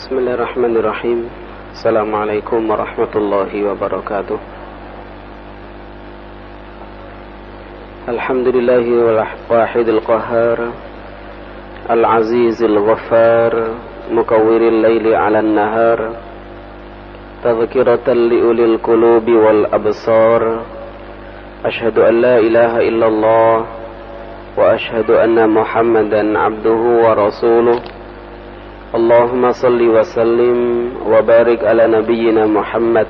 Bismillahirrahmanirrahim. Assalamualaikum warahmatullahi wabarakatuh. Alhamdulillahi wahidil qahhar, al-azizil ghaffar, mukawwiril laili 'alan nahar, tadhkiratan liulil qulubi wal absar. Ashhadu an la ilaha illallah wa ashhadu anna Muhammadan 'abduhu wa rasuluh. Allahumma salli wa sallim wa barik ala nabiyyina Muhammad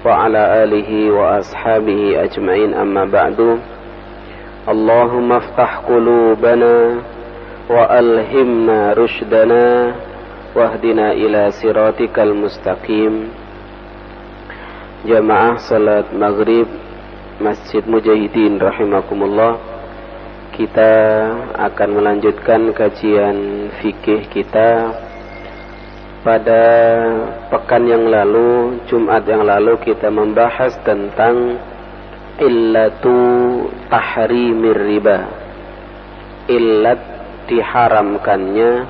wa ala alihi wa ashabihi ajma'in, amma ba'du. Allahumma aftah qulubana wa alhimna rushdana wahdina ila siratikal mustaqim. Jamaah salat maghrib Masjid Mujahidin rahimakumullah. Kita akan melanjutkan kajian fikih kita. Pada pekan yang lalu, Jumat yang lalu, kita membahas tentang illatu tahrimir riba, illat diharamkannya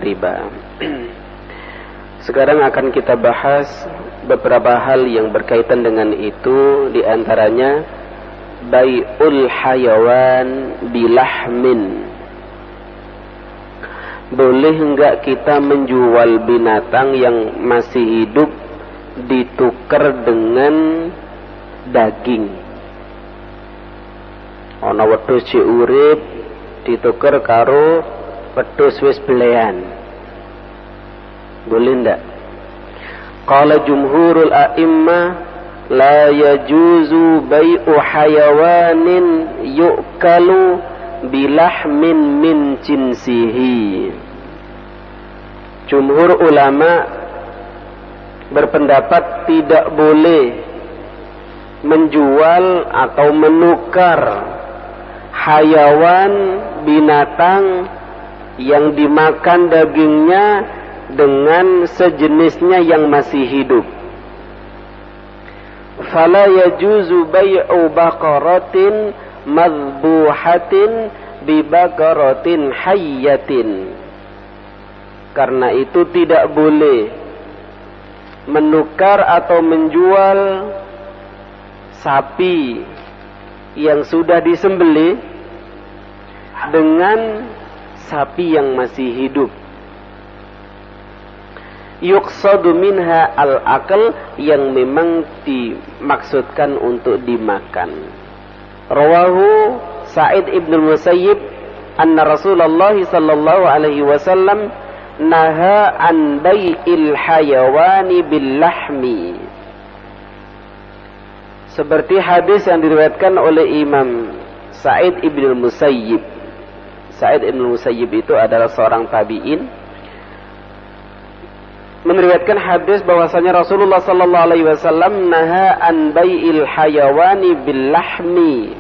riba. Sekarang akan kita bahas beberapa hal yang berkaitan dengan itu, di antaranya bai'ul hayawan bilahmin. Boleh enggak kita menjual binatang yang masih hidup ditukar dengan daging? Ana wedhus sing urip ditukar karo wedhus wis belehan. Boleh enggak? Qala jumhurul a'immah la yajuzu bai'u hayawanin yu'kalu bilahmin min jinsihi. Jumhur ulama berpendapat tidak boleh menjual atau menukar hayawan, binatang yang dimakan dagingnya dengan sejenisnya yang masih hidup. Fala yajuzu bai'u baqaratin madhbuhatin bi baqaratin hayyatin. Karena itu tidak boleh menukar atau menjual sapi yang sudah disembelih dengan sapi yang masih hidup. Yuqsadu minha al-akal, yang memang dimaksudkan untuk dimakan. Rawahu Sa'id ibn al-Musayyib anna Rasulullah sallallahu alaihi wasallam naha an bai'il hayawani bil lahmi. Seperti hadis yang diriwayatkan oleh Imam Sa'id ibn al-Musayyib. Sa'id ibn al-Musayyib itu adalah seorang tabi'in, meriwayatkan hadis bahwasanya Rasulullah sallallahu alaihi wasallam naha an bai'il hayawani bil lahmi.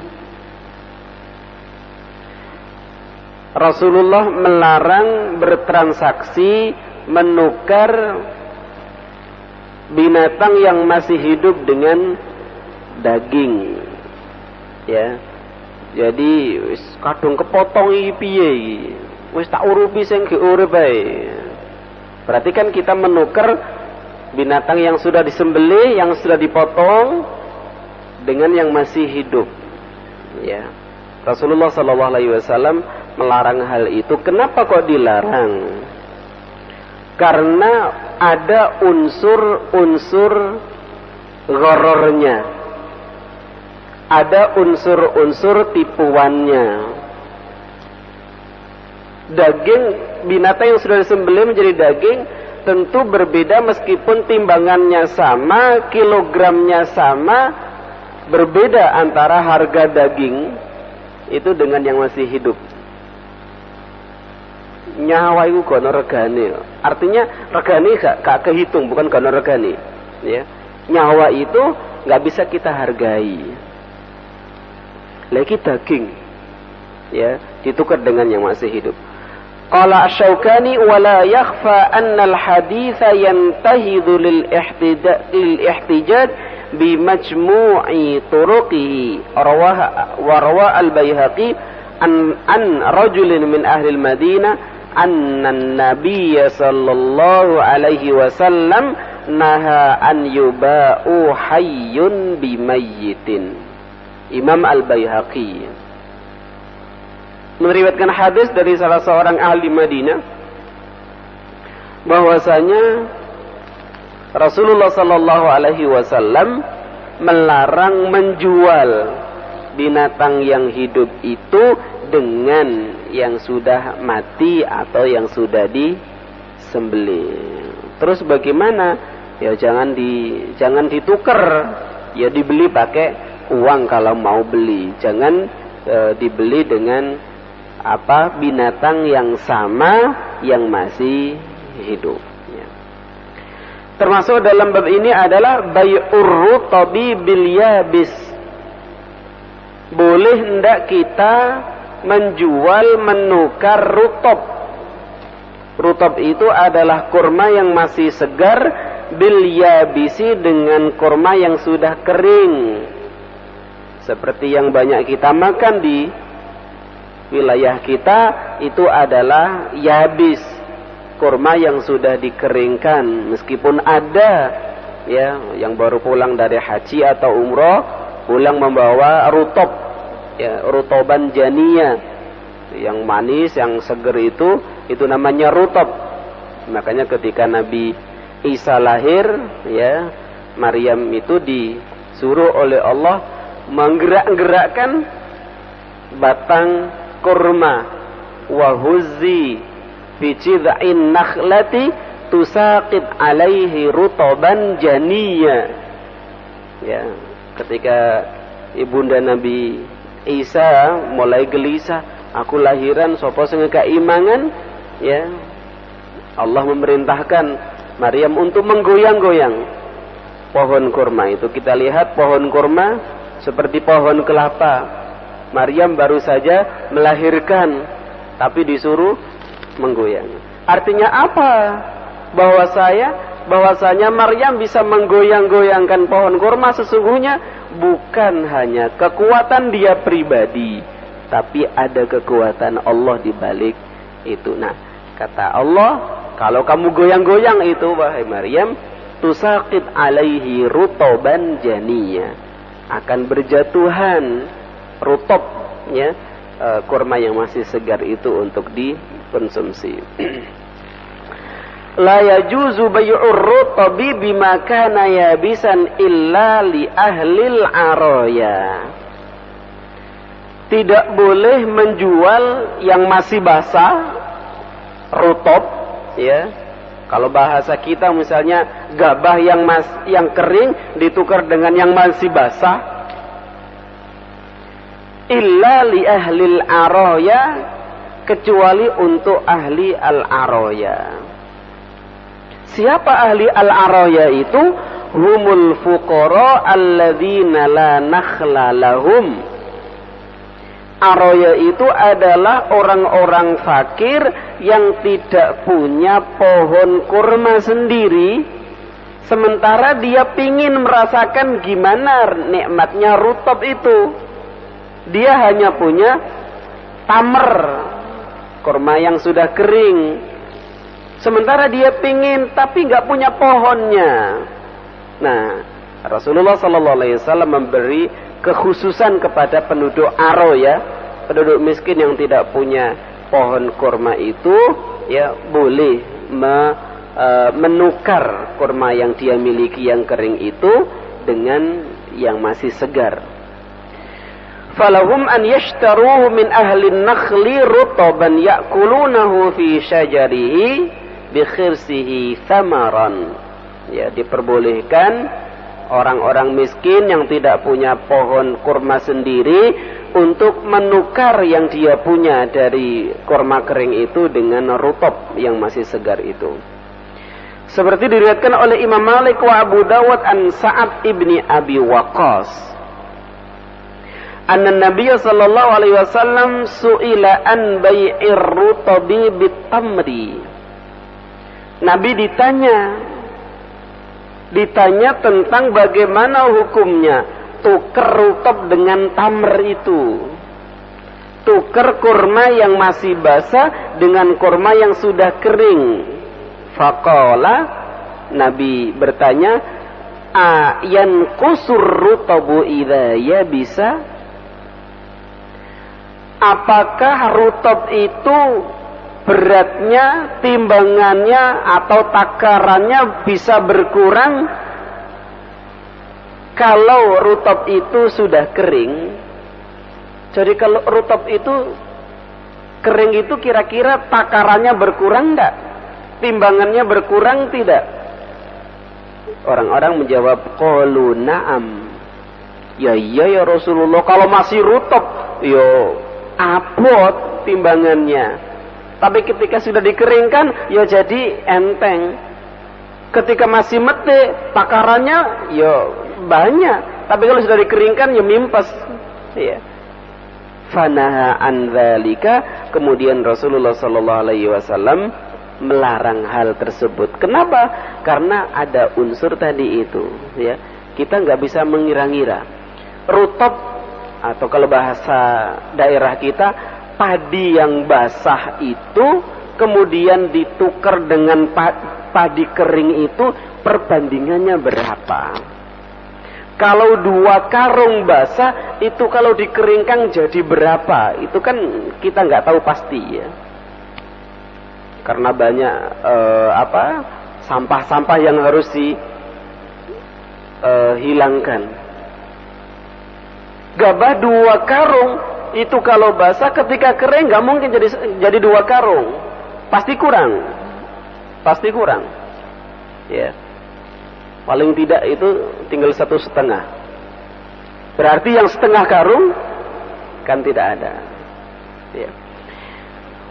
Rasulullah melarang bertransaksi menukar binatang yang masih hidup dengan daging. Ya. Jadi wis kadung kepotong iki piye iki? Wis tak urupi sing ge urip ae. Berarti kan kita menukar binatang yang sudah disembelih, yang sudah dipotong dengan yang masih hidup. Ya. Rasulullah sallallahu alaihi wasallam melarang hal itu. Kenapa kok dilarang? Karena ada unsur-unsur gharornya. Ada unsur-unsur tipuannya. Daging binatang yang sudah disembelih menjadi daging tentu berbeda, meskipun timbangannya sama, kilogramnya sama, berbeda antara harga daging itu dengan yang masih hidup. Nyawa itu kono regane. Artinya regane gak kehitung, bukan kono regane. Ya. Nyawa itu gak bisa kita hargai. Lagi daging, ya, ditukar dengan yang masih hidup. Qala Asy-Syaukani wa la yakhfa anna al-haditsa yantahidhu lil ihtijaj bi majmu'i turuqihi. Rawaha al-Baihaqi an rajulin min ahli al-Madinah anna an-nabiy sallallahu alaihi wasallam naha an yuba'u hayyun bimayyitin. Imam Al-Baihaqi meriwayatkan hadis dari salah seorang ahli Madinah bahwasanya Rasulullah sallallahu alaihi wasallam melarang menjual binatang yang hidup itu dengan yang sudah mati atau yang sudah disembelih. Terus bagaimana? Ya jangan ditukar, ya dibeli pakai uang kalau mau beli. Jangan dibeli dengan binatang yang sama yang masih hidup. Termasuk dalam bab ini adalah bai'ur rutabi bil yabis. Boleh hendak kita menjual menukar rutab. Rutab itu adalah kurma yang masih segar bil yabisi dengan kurma yang sudah kering. Seperti yang banyak kita makan di wilayah kita itu adalah yabis. Kurma yang sudah dikeringkan, meskipun ada ya yang baru pulang dari haji atau umroh pulang membawa rutob, ya rutoban janiyah, yang manis yang seger itu namanya rutob. Makanya ketika Nabi Isa lahir, ya Maryam itu disuruh oleh Allah menggerak-gerakkan batang kurma, wahuzzi fi jid'in nakhlati tusaqit alaihi rutoban janiyya. Ya, ketika ibunda Nabi Isa mulai gelisah, aku lahiran sapa sing keimangan, ya Allah memerintahkan Maryam untuk menggoyang-goyang pohon kurma itu. Kita lihat pohon kurma seperti pohon kelapa. Maryam baru saja melahirkan tapi disuruh menggoyang. Artinya apa? Bahwasanya Maryam bisa menggoyang-goyangkan pohon kurma sesungguhnya bukan hanya kekuatan dia pribadi, tapi ada kekuatan Allah di balik itu. Nah, kata Allah, kalau kamu goyang-goyang itu wahai Maryam, tusaqit alaihi rutoban janiyya, akan berjatuhan rutob, ya kurma yang masih segar itu untuk dikonsumsi. La yajuzu bay'ur rutabi bima kana yabisan illa li ahlil araya. Tidak boleh menjual yang masih basah, rutob, ya. Kalau bahasa kita misalnya gabah yang kering ditukar dengan yang masih basah. Illa li ahlil araya, kecuali untuk ahli al-araya. Siapa ahli al-araya itu? Humul fuqara alladzina la nakhla lahum. Araya itu adalah orang-orang fakir yang tidak punya pohon kurma sendiri, sementara dia pingin merasakan gimana nikmatnya rutab itu. Dia hanya punya tamar, kurma yang sudah kering. Sementara dia pingin tapi nggak punya pohonnya. Nah, Rasulullah SAW memberi kekhususan kepada penduduk araya, penduduk miskin yang tidak punya pohon kurma itu, ya boleh menukar kurma yang dia miliki yang kering itu dengan yang masih segar. Falahum an yashtaruhu min ahli nakhli rutaban ya'kulunahu fi syajarihi bi khirsihi thamaran. Ya, diperbolehkan orang-orang miskin yang tidak punya pohon kurma sendiri untuk menukar yang dia punya dari kurma kering itu dengan rutab yang masih segar itu. Seperti diriwayatkan oleh Imam Malik wa Abu Dawud an Sa'ad ibni Abi Waqqas. Anna Nabiy sallallahu alaihi wasallam su'ila an bai'ir rutabi bitamri. Nabi ditanya tentang bagaimana hukumnya tukar rutab dengan tamr itu. tukar kurma yang masih basah dengan kurma yang sudah kering. Faqala, Nabi bertanya, ayan kusur rutabu idza yabisa? Apakah rutab itu beratnya, timbangannya atau takarannya bisa berkurang kalau rutab itu sudah kering? Jadi kalau rutab itu kering itu kira-kira takarannya berkurang enggak? Timbangannya berkurang tidak? Orang-orang menjawab, qalu na'am. Ya iya ya Rasulullah, kalau masih rutab yo abot timbangannya. Tapi ketika sudah dikeringkan ya jadi enteng. Ketika masih mete takarannya ya banyak. Tapi kalau sudah dikeringkan ya mimpes. Ya. Fanaha an dzalika, kemudian Rasulullah sallallahu alaihi wasallam melarang hal tersebut. Kenapa? Karena ada unsur tadi itu, ya. Kita nggak bisa mengira-ngira. Rutab atau kalau bahasa daerah kita padi yang basah itu kemudian ditukar dengan padi kering itu perbandingannya berapa? Kalau 2 karung basah itu kalau dikeringkan jadi berapa? Itu kan kita nggak tahu pasti ya. Karena banyak sampah-sampah yang harus dihilangkan. Gabah 2 karung itu kalau basah ketika kering nggak mungkin jadi 2 karung. Pasti kurang. Ya. Paling tidak itu tinggal 1,5. Berarti yang setengah karung kan tidak ada. Ya.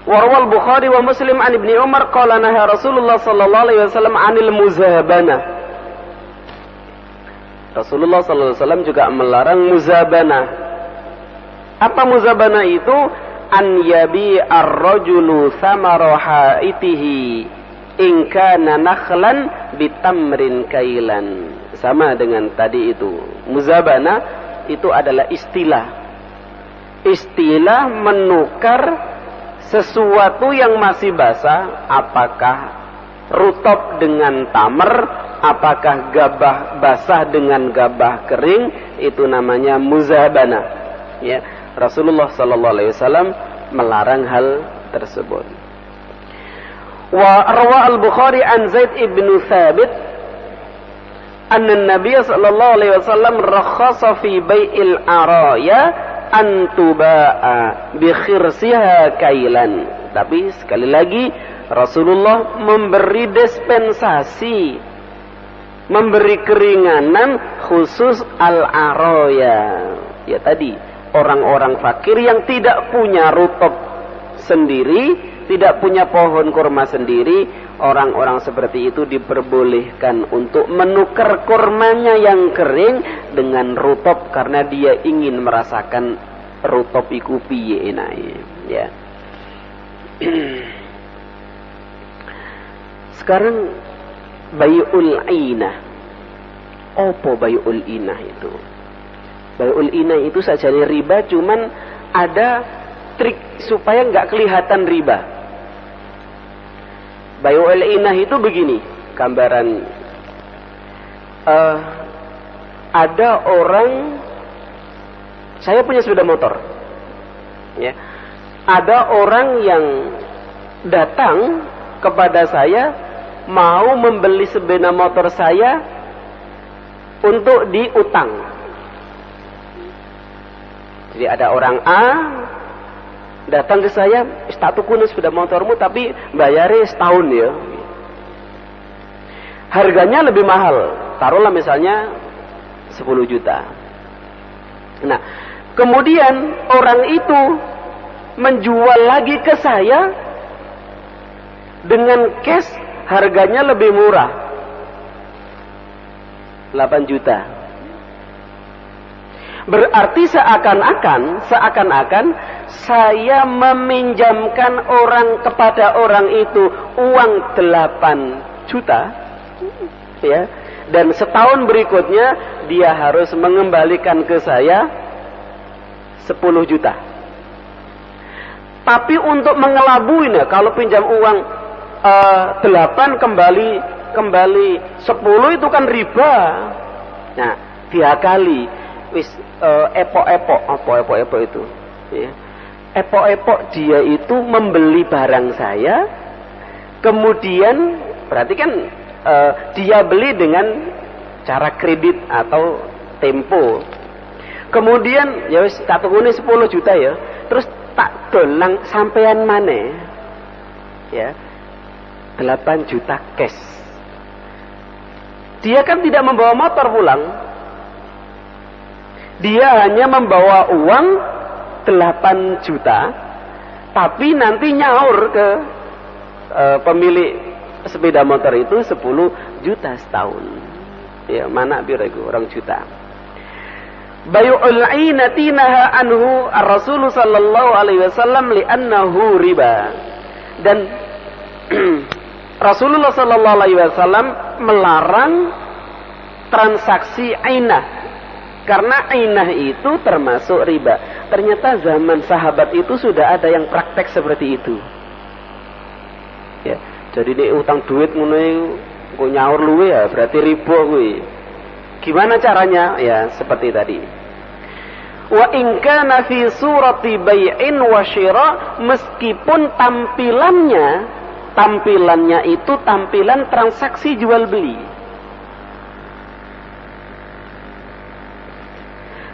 Warwal Bukhari wa Muslim an Ibni Umar qala naha Rasulullah sallallahu alaihi wasallam 'anil muzabana. Rasulullah sallallahu alaihi wasallam juga melarang muzabana. Apa muzabana itu? An yabi ar-rajulu thamara haitihi in kana nakhlan bitamrin kailan. Sama dengan tadi itu. Muzabana itu adalah istilah menukar sesuatu yang masih basah, apakah rutab dengan tamar, apakah gabah basah dengan gabah kering, itu namanya muzabana. Ya, Rasulullah sallallahu alaihi wasallam melarang hal tersebut. Wa rawa al-Bukhari an Zaid ibn Thabit anna an-nabiy sallallahu alaihi wasallam rakhasa fi bai'il araya an tuba'a bi khirsiha kailan. Tapi sekali lagi Rasulullah memberi dispensasi, memberi keringanan khusus al-araya. Ya tadi orang-orang fakir yang tidak punya rutab sendiri, tidak punya pohon kurma sendiri, orang-orang seperti itu diperbolehkan untuk menukar kurmanya yang kering dengan rutab karena dia ingin merasakan rutab iku piye enake, ya. Sekarang bai'ul inah. Apa bai'ul inah itu? Bai'ul inah itu sajane riba, cuman ada trik supaya nggak kelihatan riba. Bai'ul inah itu begini gambaran. Ada orang, saya punya sepeda motor, ya. Ada orang yang datang kepada saya mau membeli sepeda motor saya untuk diutang. Jadi ada orang A datang ke saya, tak tuku sepeda motormu tapi bayarnya setahun ya. Harganya lebih mahal, taruhlah misalnya 10 juta. Nah, kemudian orang itu menjual lagi ke saya dengan cash, harganya lebih murah, 8 juta. Berarti seakan-akan saya meminjamkan kepada orang itu uang 8 juta, ya, dan setahun berikutnya dia harus mengembalikan ke saya 10 juta. Tapi untuk mengelabui, nah, kalau pinjam uang 8 kembali 10 itu kan riba. Nah, diakali wis epok-epok itu, ya. Epok-epok dia itu membeli barang saya, kemudian berarti kan dia beli dengan cara kredit atau tempo. Kemudian ya wis tak tukune 10 juta ya. Terus tak dolang sampean maneh. Ya. 8 juta cash. Dia kan tidak membawa motor pulang. Dia hanya membawa uang 8 juta, tapi nanti nyaur ke pemilik sepeda motor itu 10 juta setahun. Ya, mana biragu orang juta. Bay'ul ainati naha anhu ar-Rasul sallallahu alaihi wasallam li'annahu riba. Dan Rasulullah sallallahu alaihi wasallam melarang transaksi ainah karena ainah itu termasuk riba. Ternyata zaman sahabat itu sudah ada yang praktek seperti itu. Ya, jadi ini utang duit ngono kok nyaur luwe ya berarti riba kuwi. Gimana caranya? Ya, seperti tadi. Wa in kana fi surati bai'in wa syira, meskipun tampilannya itu tampilan transaksi jual beli.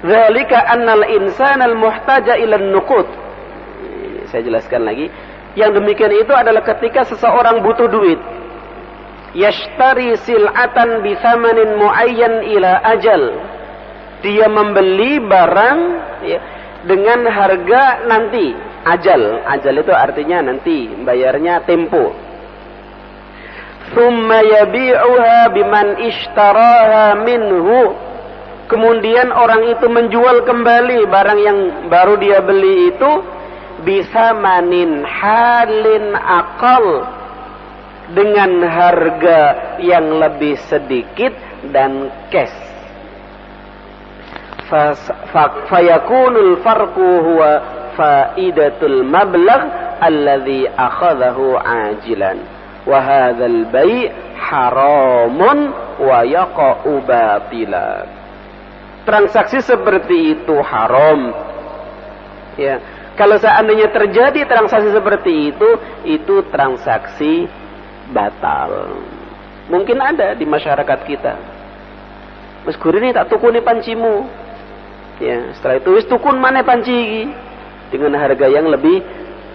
Dzalika annal insana al-muhtaja ila an-nuqud. Saya jelaskan lagi. Yang demikian itu adalah ketika seseorang butuh duit. Yashtari sil'atan bi thamanin muayyan ila ajal. Dia membeli barang ya, dengan harga nanti, ajal. Ajal itu artinya nanti, bayarnya tempo. Thumma yabi'uha biman ishtaraha minhu. Kemudian orang itu menjual kembali barang yang baru dia beli itu bisa manin halin akal, dengan harga yang lebih sedikit dan cash. Fayakunul farqu huwa faidatul mablagh alladhi akhadahu ajilan wa hadzal bai' haramun wa yaqa'u batila. Transaksi seperti itu haram. Ya, kalau seandainya terjadi transaksi seperti itu transaksi batal. Mungkin ada di masyarakat kita. Mas Guru ini tak tukuni pancimu. Ya, setelah itu wis tukun mana panci iki dengan harga yang lebih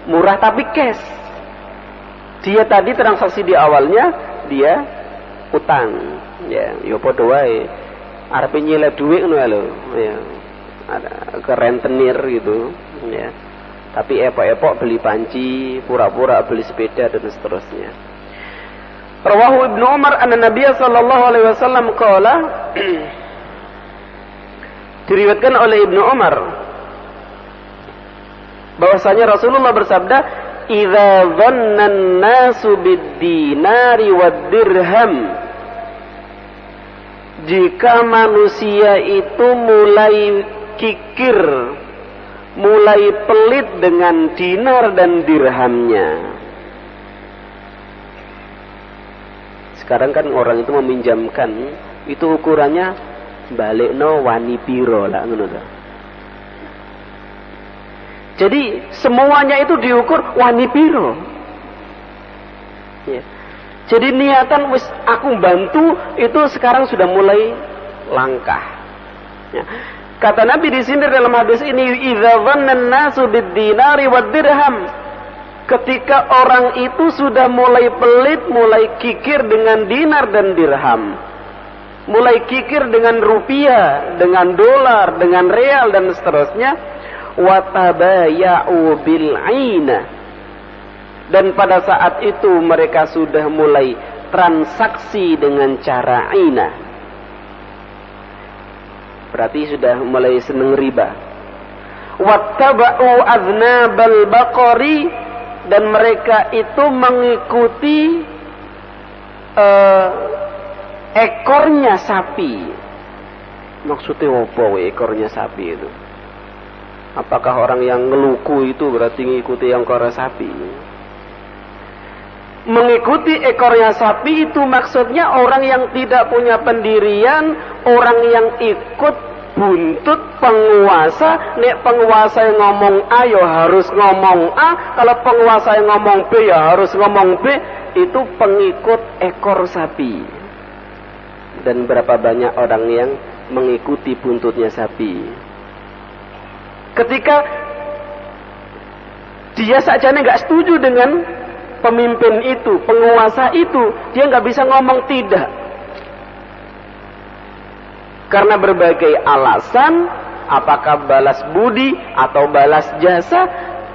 murah tapi cash. Dia tadi transaksi di awalnya dia utang. Ya, yo padha wae. Arepe nyileh dhuwit ngono lho. Ya. Ada ke rentenir gitu, ya. Tapi epok-epok beli panci, pura-pura beli sepeda dan seterusnya. Rawahu Ibnu Umar anna Nabiy sallallahu alaihi wasallam qala diriwayatkan oleh Ibnu Umar bahwasanya Rasulullah bersabda, "Idza dhanna an-nasu bid-dinari wad-dirham." Jika manusia itu mulai kikir, mulai pelit dengan dinar dan dirhamnya. Sekarang kan orang itu meminjamkan, itu ukurannya balikno wani piro lah ngono to. Jadi semuanya itu diukur wani piro. Ya. Jadi niatan wis aku bantu itu sekarang sudah mulai langkah. Ya. Kata Nabi di sini dalam hadis ini, idza dhanna an-nasu bid-dinari wad-dirham. Ketika orang itu sudah mulai pelit, mulai kikir dengan dinar dan dirham, mulai kikir dengan rupiah, dengan dolar, dengan real dan seterusnya, wa tabaya'u bil 'aina. Dan pada saat itu mereka sudah mulai transaksi dengan cara 'aina. Berarti sudah mulai seneng riba. Wattaba'u aznabal baqari, dan mereka itu mengikuti ekornya sapi. Maksudnya apa ekornya sapi itu? Apakah orang yang ngeluku itu berarti mengikuti ekor sapi? Mengikuti ekornya sapi itu maksudnya orang yang tidak punya pendirian, orang yang ikut buntut penguasa. Nek penguasa yang ngomong A ya harus ngomong A, kalau penguasa yang ngomong B ya harus ngomong B. Itu pengikut ekor sapi. Dan berapa banyak orang yang mengikuti buntutnya sapi. Ketika dia saja nggak setuju dengan pemimpin itu, penguasa itu, dia nggak bisa ngomong tidak. Karena berbagai alasan, apakah balas budi atau balas jasa,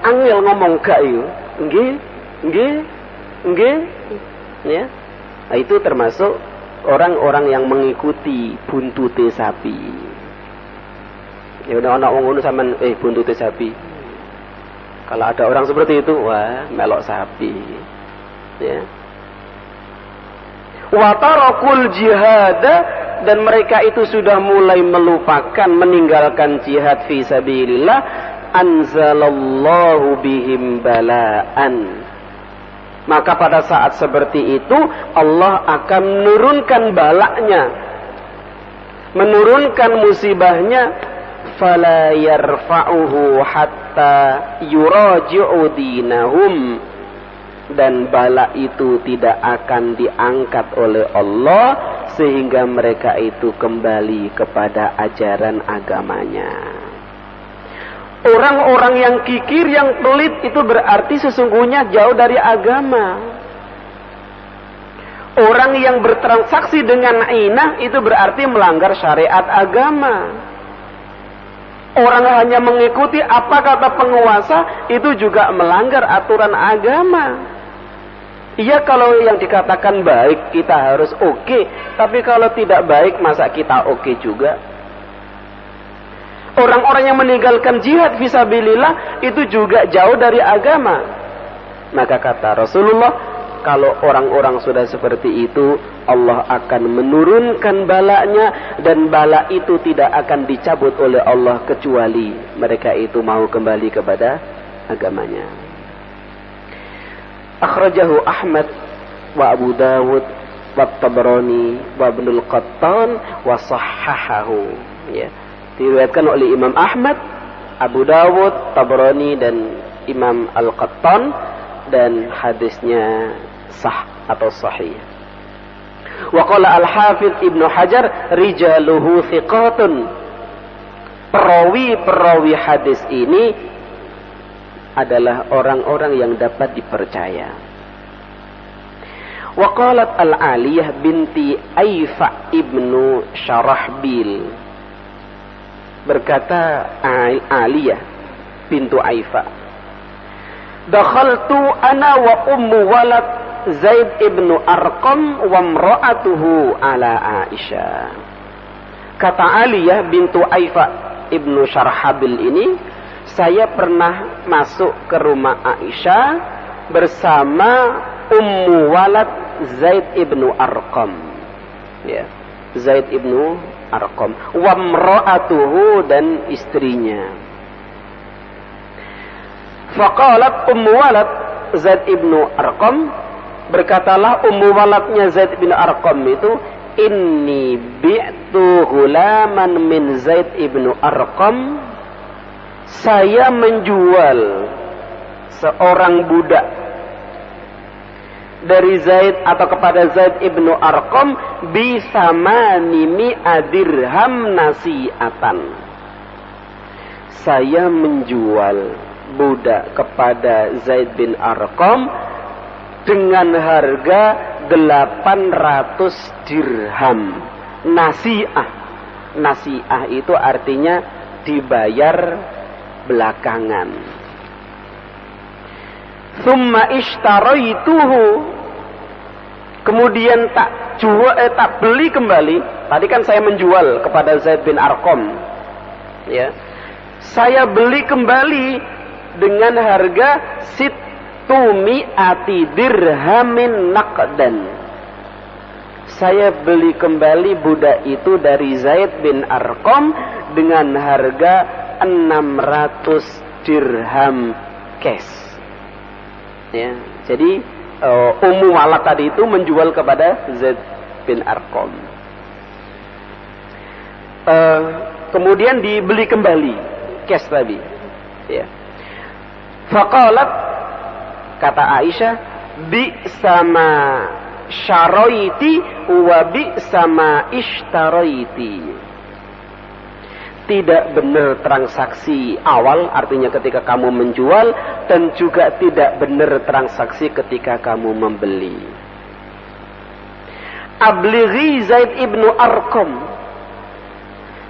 angel ngomong gak itu. Nggih. Ya. Nah, itu termasuk orang-orang yang mengikuti buntute sapi. Ya udah ana wong ngono sampean buntute sapi. Kalau ada orang seperti itu, wah, melok sapi. Ya. Wa tarakul jihad, dan mereka itu sudah mulai melupakan, meninggalkan jihad fi sabilillah. Anzalallahu bihim bala'an. Maka pada saat seperti itu Allah akan menurunkan balaknya, menurunkan musibahnya. Fala yarfa'uhu hatta yuraji'u dinahum, dan bala itu tidak akan diangkat oleh Allah sehingga mereka itu kembali kepada ajaran agamanya. Orang-orang yang kikir, yang pelit itu berarti sesungguhnya jauh dari agama. Orang yang bertransaksi dengan inah itu berarti melanggar syariat agama. Orang hanya mengikuti apa kata penguasa itu juga melanggar aturan agama. Iya, kalau yang dikatakan baik kita harus oke, tapi kalau tidak baik masa kita oke juga? Orang-orang yang meninggalkan jihad fisabilillah itu juga jauh dari agama. Maka kata Rasulullah, kalau orang-orang sudah seperti itu, Allah akan menurunkan balanya, dan bala itu tidak akan dicabut oleh Allah kecuali mereka itu mau kembali kepada agamanya. Akhrajahu Ahmad wa Abu Dawud wa Tabrani wa Ibnul Qattan wa sahhahahu. Ya. Diriwayatkan oleh Imam Ahmad, Abu Dawud, Tabrani dan Imam Al-Qattan, dan hadisnya sah atau sahih. Wa qala Al-Hafidz Ibnu Hajar rijaluhu thiqatun. Perawi-perawi hadis ini adalah orang-orang yang dapat dipercaya. Wa qalat Al-Aliyah binti Aifa ibnu Syarahbil. Berkata Aliyah bintu Aifa, dakhaltu ana wa ummu walad Zaid ibnu Arqam wa imra'atuhu ala Aisyah. Kata Aliyah bintu Aifa ibnu Syarhabil ini, saya pernah masuk ke rumah Aisyah bersama ummu walad Zaid ibnu Arqam. Ya, Zaid ibnu Arqam wa imra'atuhu, dan istrinya. Faqalat ummu walad Zaid ibnu Arqam, berkatalah ummu waladnya Zaid bin Arqam itu, inni bi'tu ghulaman min Zaid ibnu Arqam, saya menjual seorang budak dari Zaid atau kepada Zaid ibnu Arqam bisamani mi'adirham nasi'atan. Saya menjual budak kepada Zaid bin Arqam dengan harga 800 dirham. Nasi'ah. Nasi'ah itu artinya dibayar belakangan. Thumma ishtaraituhu, kemudian tak beli kembali. Tadi kan saya menjual kepada Zaid bin Arqam, ya. Saya beli kembali dengan harga situmi'ati dirhamin naqdan. Saya beli kembali budak itu dari Zaid bin Arqam dengan harga 600 dirham cash. Ya, jadi Ummu Walad tadi itu menjual kepada Zaid bin Arqam. Kemudian dibeli kembali cash tadi. Ya. Faqalat, kata Aisyah, bi sama syaraiti wa bi sama ishtaraiti. Tidak benar transaksi awal, artinya ketika kamu menjual, dan juga tidak benar transaksi ketika kamu membeli. Ablighi Zaid ibnu Arqam,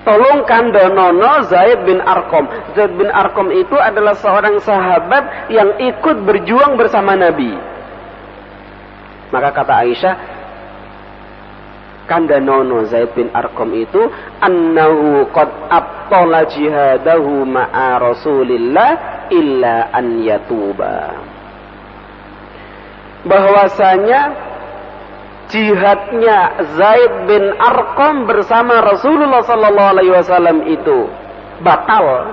tolong kandhanono Zaid bin Arqam. Zaid bin Arqam itu adalah seorang sahabat yang ikut berjuang bersama Nabi. Maka kata Aisyah, kandhanono Zaid bin Arqam itu annahu qad abtala jihadahu ma'a Rasulillah illa an yatuba. Bahwasanya jihadnya Zaid bin Arqam bersama Rasulullah sallallahu alaihi wasallam itu batal,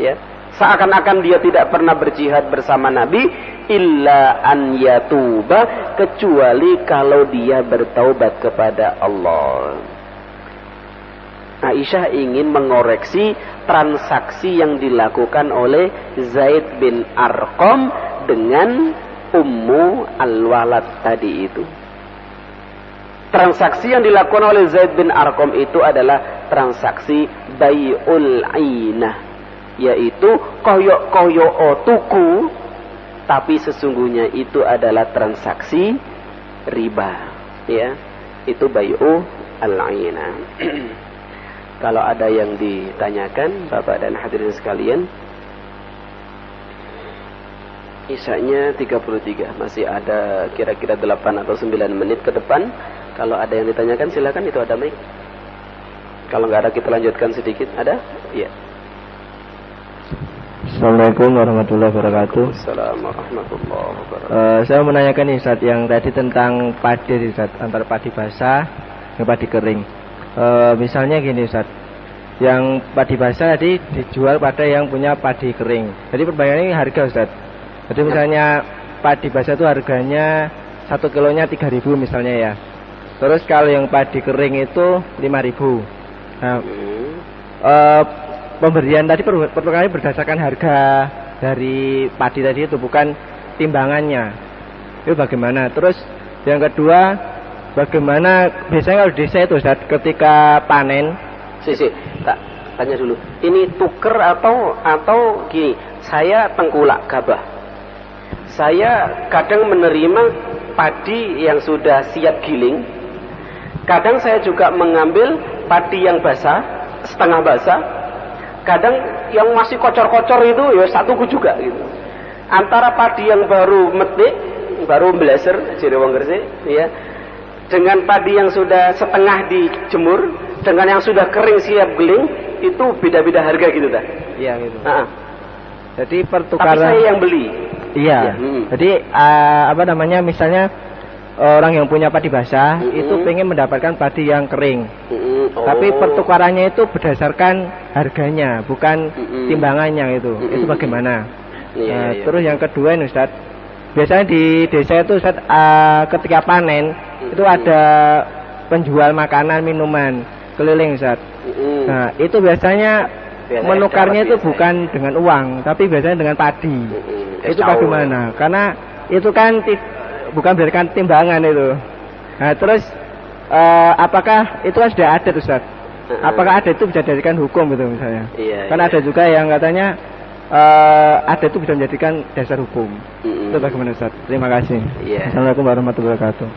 ya. Seakan-akan dia tidak pernah berjihad bersama Nabi, illa an yatuba, kecuali kalau dia bertaubat kepada Allah. Aisyah ingin mengoreksi transaksi yang dilakukan oleh Zaid bin Arqam dengan Ummu Al-Walad tadi itu. Transaksi yang dilakukan oleh Zaid bin Arqam itu adalah transaksi bai'ul ainah, yaitu koyok-koyok tuku, tapi sesungguhnya itu adalah transaksi riba, ya. Itu bai'u al-ainah. Kalau ada yang ditanyakan, Bapak dan hadirin sekalian, isanya 33, masih ada kira-kira 8 atau 9 menit ke depan. Kalau ada yang ditanyakan silakan, itu ada mic. Kalau nggak ada kita lanjutkan sedikit. Ada? Iya. Assalamualaikum warahmatullahi wabarakatuh. Assalamualaikum warahmatullahi wabarakatuh. Saya menanyakan nih Ustaz, yang tadi tentang padi Ustaz, antara padi basah dan padi kering. Misalnya gini Ustaz, yang padi basah tadi dijual pada yang punya padi kering. Jadi perbedaannya harga Ustaz. Jadi misalnya padi basah itu harganya 1 kilonya 3.000 misalnya ya. Terus kalau yang padi kering itu 5.000. Nah, pemberian tadi pertukarannya berdasarkan harga dari padi tadi itu, bukan timbangannya. Itu bagaimana? Terus yang kedua, bagaimana biasanya kalau desa itu Ustaz, ketika panen? Tak tanya dulu. Ini tuker atau gini? Saya tengkulak gabah. Saya kadang menerima padi yang sudah siap giling. Kadang saya juga mengambil padi yang basah, setengah basah. Kadang yang masih kocor-kocor itu ya satuku juga gitu. Antara padi yang baru metik, baru blaser, jadi wong Gresik, ya, dengan padi yang sudah setengah dijemur, dengan yang sudah kering siap giling, itu beda-beda harga gitu dah. Iya gitu. Jadi pertukaran. Tapi saya yang beli. Iya. Jadi misalnya orang yang punya padi basah itu pengen mendapatkan padi yang kering. Tapi pertukarannya itu berdasarkan harganya, bukan timbangannya itu. Itu bagaimana? Iya. Terus yang kedua ini Ustaz, biasanya di desa itu Ustaz, ketika panen itu ada penjual makanan, minuman keliling Ustaz. Nah, itu biasanya menukarnya itu bukan dengan uang, tapi biasanya dengan padi. Itu bagaimana? Karena itu kan bukan berdasarkan timbangan itu. Nah, terus apakah itu kan sudah adat Ustaz? Apakah adat itu bisa dijadikan hukum gitu misalnya? Iya, kan ada juga yang katanya adat itu bisa menjadikan dasar hukum. Itu bagaimana Ustaz? Terima kasih. Iya. Assalamualaikum warahmatullahi wabarakatuh.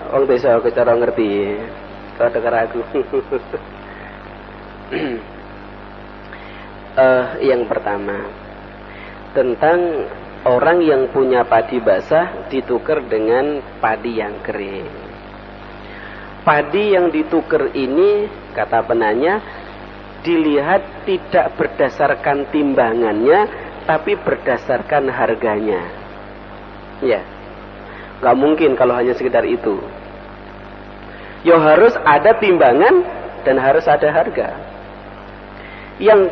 Wong desa aku cara ngerti. Kalau dengar aku. Yang pertama, tentang orang yang punya padi basah ditukar dengan padi yang kering. Padi yang ditukar ini, kata penanya, dilihat tidak berdasarkan timbangannya, tapi berdasarkan harganya. Ya, nggak mungkin kalau hanya sekedar itu. Ya harus ada timbangan, dan harus ada harga. Yang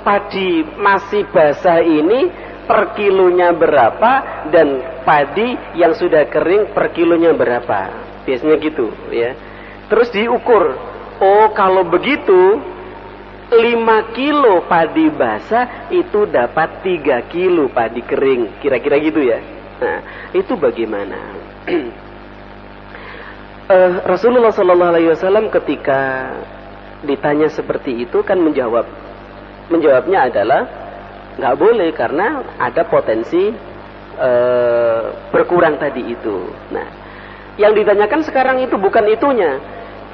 padi masih basah ini per kilonya berapa, dan padi yang sudah kering per kilonya berapa. Biasanya gitu ya. Terus diukur. Oh, kalau begitu 5 kilo padi basah itu dapat 3 kilo padi kering. Kira-kira gitu ya. Nah, itu bagaimana? Rasulullah SAW ketika ditanya seperti itu kan menjawabnya adalah nggak boleh karena ada potensi berkurang tadi itu. Nah, yang ditanyakan sekarang itu bukan itunya,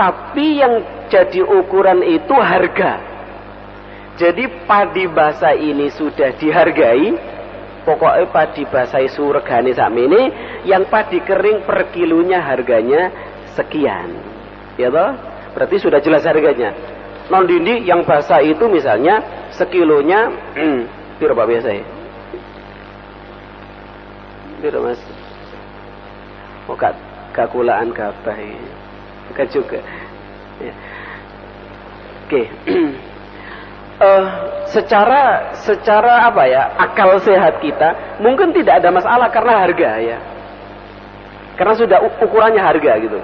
tapi yang jadi ukuran itu harga. Jadi padi basah ini sudah dihargai, pokoknya padi basah suregane sakmene, yang padi kering per kilonya harganya sekian, ya toh? Berarti sudah jelas harganya. Non dindi yang basah itu misalnya sekilonya piro Pak biasa ya? Piro Mas? Oh kakulaan kabeh. Bukan juga. Ya. Oke. Secara apa ya? Akal sehat kita mungkin tidak ada masalah karena harga ya. Karena sudah ukurannya harga gitu.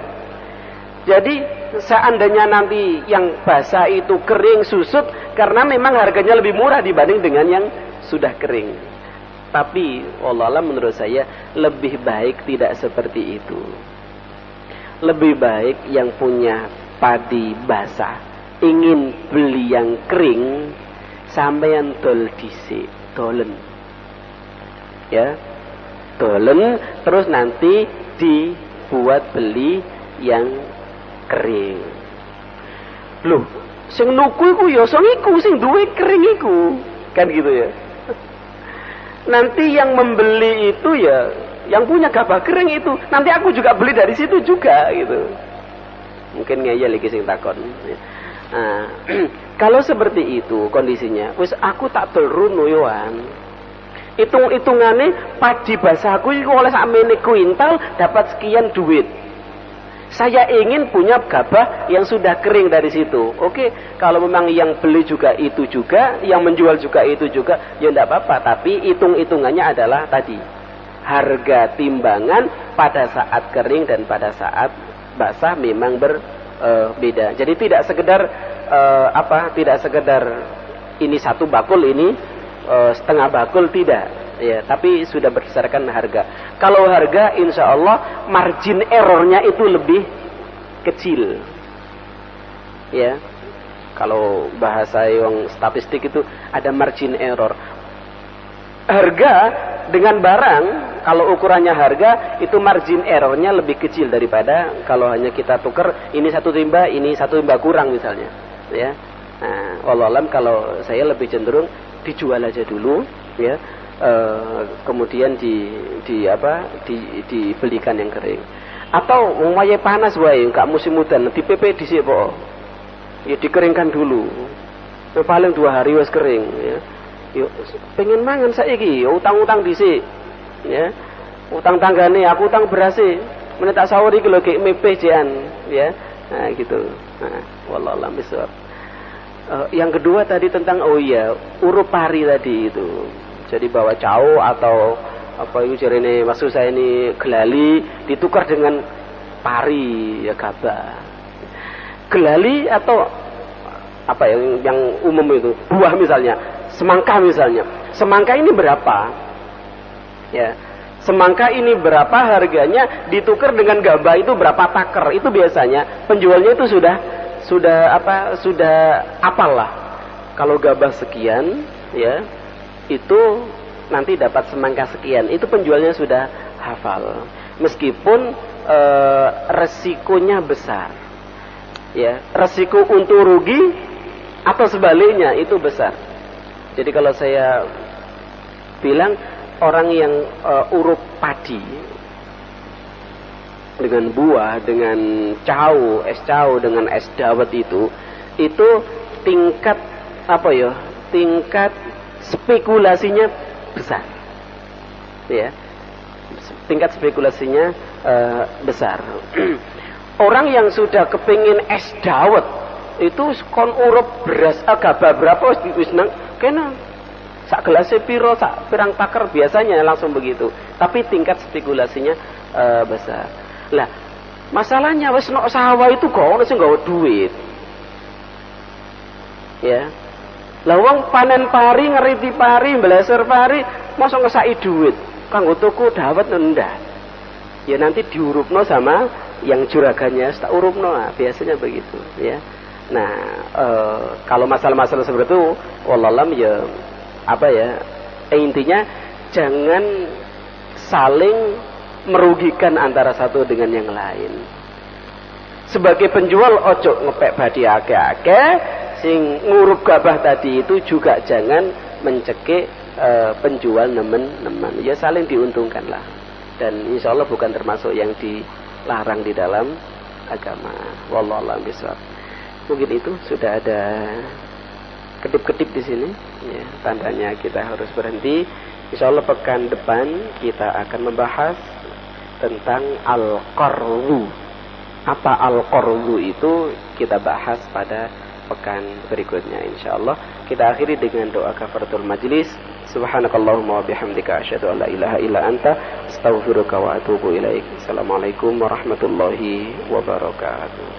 Jadi seandainya nanti yang basah itu kering susut karena memang harganya lebih murah dibanding dengan yang sudah kering. Tapi wallahualam menurut saya lebih baik tidak seperti itu. Lebih baik yang punya padi basah ingin beli yang kering sampeyan dol dhisik, dolen. Ya. Dolen terus nanti dibuat beli yang kering. Loh, sing nuku iku ya sing iku sing duwe kering iku. Kan gitu ya. Nanti yang membeli itu ya yang punya gabah kering itu. Nanti aku juga beli dari situ juga gitu. Mungkin ngeyel iki sing takon. Nah, kalau seperti itu kondisinya, wis aku tak beruno yoan. Hitung-hitungane padi basahku iku oleh sakmene kuintal dapat sekian duit. Saya ingin punya gabah yang sudah kering dari situ. Oke, kalau memang yang beli juga itu juga, yang menjual juga itu juga, ya tidak apa-apa. Tapi hitung-hitungannya adalah tadi harga timbangan pada saat kering dan pada saat basah memang berbeda. Jadi tidak sekedar tidak sekedar ini satu bakul ini setengah bakul tidak. Ya, tapi sudah berdasarkan harga. Kalau harga, insya Allah margin errornya itu lebih kecil. Ya, kalau bahasa yang statistik itu ada margin error. Harga dengan barang, kalau ukurannya harga itu margin errornya lebih kecil daripada kalau hanya kita tukar ini satu timba kurang misalnya. Ya, nah, wallahualam kalau saya lebih cenderung dijual aja dulu, ya. Kemudian dibelikan yang kering. Atau waya panas wae, enggak musim udan, di PP dhisik po. Ya dikeringkan dulu. Ya, paling 2 hari wis kering ya. Yo pengen mangan saiki, utang-utang dhisik. Ya. Utang tanggane, aku utang berase. Meneh tak sawur iki lho gek mepeh jean, ya. Nah, gitu. Nah, wallahu a'lam bishawab. Yang kedua tadi tentang urup pari tadi itu. Jadi bawa cau atau apa itu jarene maksud saya ini gelali ditukar dengan pari ya gabah. Gelali atau apa yang umum itu buah misalnya, semangka misalnya. Semangka ini berapa? Ya. Semangka ini berapa harganya ditukar dengan gabah itu berapa taker? Itu biasanya penjualnya itu sudah apalah. Kalau gabah sekian ya itu nanti dapat semangka sekian, itu penjualnya sudah hafal meskipun resikonya besar ya, resiko untung rugi atau sebaliknya itu besar. Jadi kalau saya bilang orang yang urup padi dengan buah, dengan es cau, dengan es dawet itu tingkat tingkat spekulasinya besar, ya, tingkat spekulasinya besar. Orang yang sudah kepingin es dawet itu kon urup beras agaba berapa wis nang kena sak gelas piro sak pirang taker biasanya langsung begitu, tapi tingkat spekulasinya besar. Lah masalahnya wis nok sawah itu kok ono sing nggawa duit ya. Lah wong panen pari ngeriti pari mbleser pari mosok ngesaki duit kanggo tuku dawet ndak ya, nanti diurupno sama yang juraganya tak urupno, biasanya begitu ya. Nah kalau masalah-masalah seperti itu wallahualam ya apa ya, intinya jangan saling merugikan antara satu dengan yang lain. Sebagai penjual ojo ngepek badi akeh-akeh, sing ngurup gabah tadi itu juga jangan mencekik penjual nemen-nemen, ya saling diuntungkan lah. Dan insya Allah bukan termasuk yang dilarang di dalam agama. Wallahu a'lam bishawab. Mungkin itu sudah ada kedip-kedip di sini. Ya, tandanya kita harus berhenti. Insya Allah pekan depan kita akan membahas tentang al-qardu. Apa al-qardu itu kita bahas pada pekan berikutnya insyaallah. Kita akhiri dengan doa kafaratul majlis. Subhanakallahumma wa bihamdika asyhadu an la ilaha illa anta astaghfiruka wa atubu ilaik. Assalamualaikum warahmatullahi wabarakatuh.